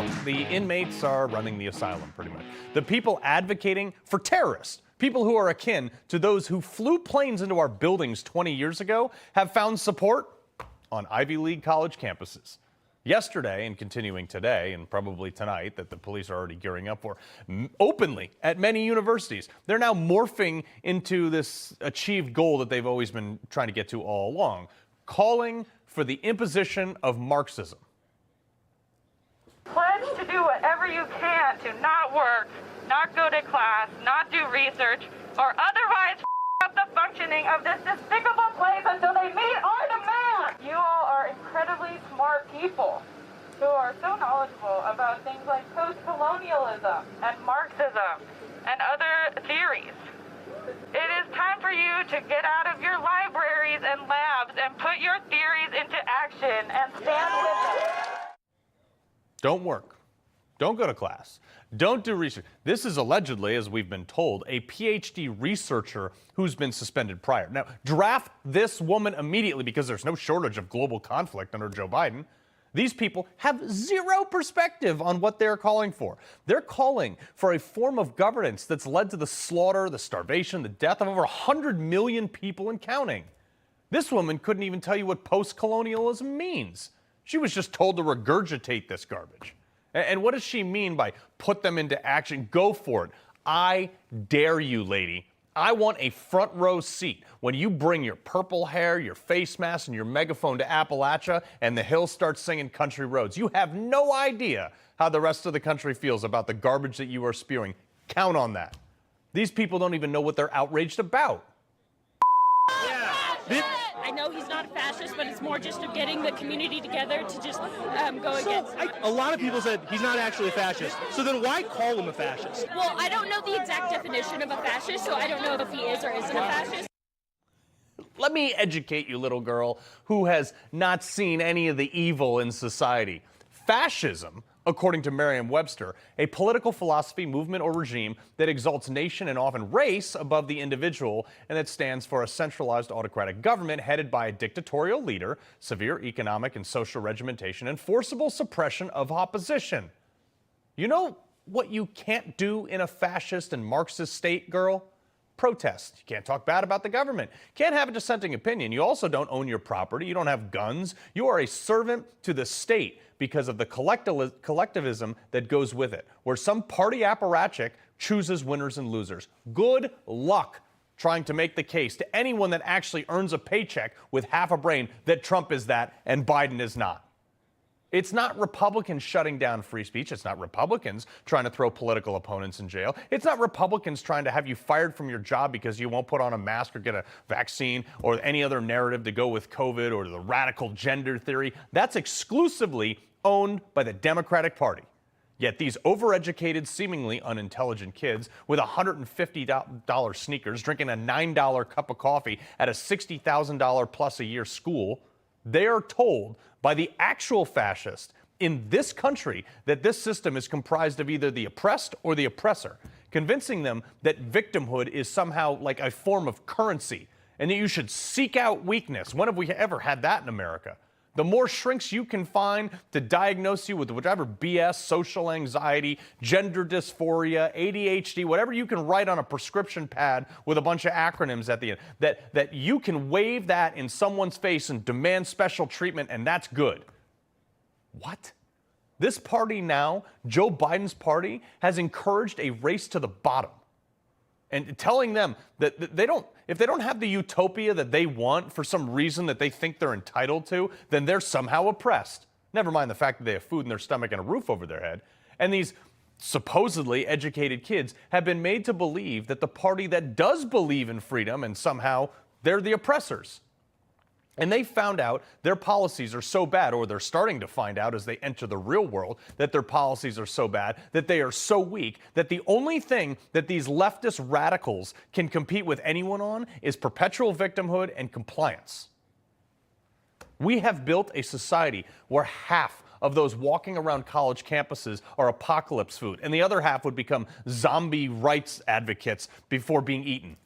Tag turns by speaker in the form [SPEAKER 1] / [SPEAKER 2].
[SPEAKER 1] Now, the inmates are running the asylum, pretty much. The people advocating for terrorists, people who are akin to those who flew planes into our buildings 20 years ago, have found support on Ivy League college campuses. Yesterday, and continuing today, and probably tonight, that the police are already gearing up for, openly at many universities, they're now morphing into this achieved goal that they've always been trying to get to all along, calling for the imposition of Marxism.
[SPEAKER 2] Pledge to do whatever you can to not work, not go to class, not do research, or otherwise up the functioning of this despicable place until they meet our demands. You all are incredibly smart people who are so knowledgeable about things like post-colonialism and Marxism and other theories. It is time for you to get out of your libraries and labs and put your theories into action and stand with them.
[SPEAKER 1] Don't work. Don't go to class. Don't do research. This is allegedly, as we've been told, a PhD researcher who's been suspended prior. Now, draft this woman immediately because there's no shortage of global conflict under Joe Biden. These people have zero perspective on what they're calling for. They're calling for a form of governance that's led to the slaughter, the starvation, the death of over 100 million people and counting. This woman couldn't even tell you what post-colonialism means. She was just told to regurgitate this garbage. And what does she mean by put them into action? Go for it. I dare you, lady. I want a front row seat when you bring your purple hair, your face mask, and your megaphone to Appalachia and the Hills start singing Country Roads. You have no idea how the rest of the country feels about the garbage that you are spewing. Count on that. These people don't even know what they're outraged about.
[SPEAKER 3] I know he's not a fascist, but it's more just of getting the community together to just go against him.
[SPEAKER 4] A lot of people said he's not actually a fascist. So then why call him a fascist?
[SPEAKER 3] Well, I don't know the exact definition of a fascist, so I don't know if he is or isn't a fascist.
[SPEAKER 1] Let me educate you, little girl, who has not seen any of the evil in society. Fascism, according to Merriam-Webster, a political philosophy, movement, or regime that exalts nation and often race above the individual, and that stands for a centralized autocratic government headed by a dictatorial leader, severe economic and social regimentation, and forcible suppression of opposition. You know what you can't do in a fascist and Marxist state, girl? Protest. You can't talk bad about the government. Can't have a dissenting opinion. You also don't own your property. You don't have guns. You are a servant to the state because of the collectivism that goes with it, where some party apparatchik chooses winners and losers. Good luck trying to make the case to anyone that actually earns a paycheck with half a brain that Trump is that and Biden is not. It's not Republicans shutting down free speech. It's not Republicans trying to throw political opponents in jail. It's not Republicans trying to have you fired from your job because you won't put on a mask or get a vaccine or any other narrative to go with COVID or the radical gender theory. That's exclusively owned by the Democratic Party. Yet these overeducated, seemingly unintelligent kids with $150 sneakers, drinking a $9 cup of coffee at a $60,000 plus a year school, they are told by the actual fascist in this country that this system is comprised of either the oppressed or the oppressor, convincing them that victimhood is somehow like a form of currency and that you should seek out weakness. When have we ever had that in America? The more shrinks you can find to diagnose you with whatever BS, social anxiety, gender dysphoria, ADHD, whatever you can write on a prescription pad with a bunch of acronyms at the end, that you can wave that in someone's face and demand special treatment, and that's good. What? This party now, Joe Biden's party, has encouraged a race to the bottom. And telling them that if they don't have the utopia that they want for some reason that they think they're entitled to, then they're somehow oppressed. Never mind the fact that they have food in their stomach and a roof over their head. And these supposedly educated kids have been made to believe that the party that does believe in freedom and somehow they're the oppressors. And they found out their policies are so bad, or they're starting to find out as they enter the real world, that their policies are so bad, that they are so weak, that the only thing that these leftist radicals can compete with anyone on is perpetual victimhood and compliance. We have built a society where half of those walking around college campuses are apocalypse food, and the other half would become zombie rights advocates before being eaten.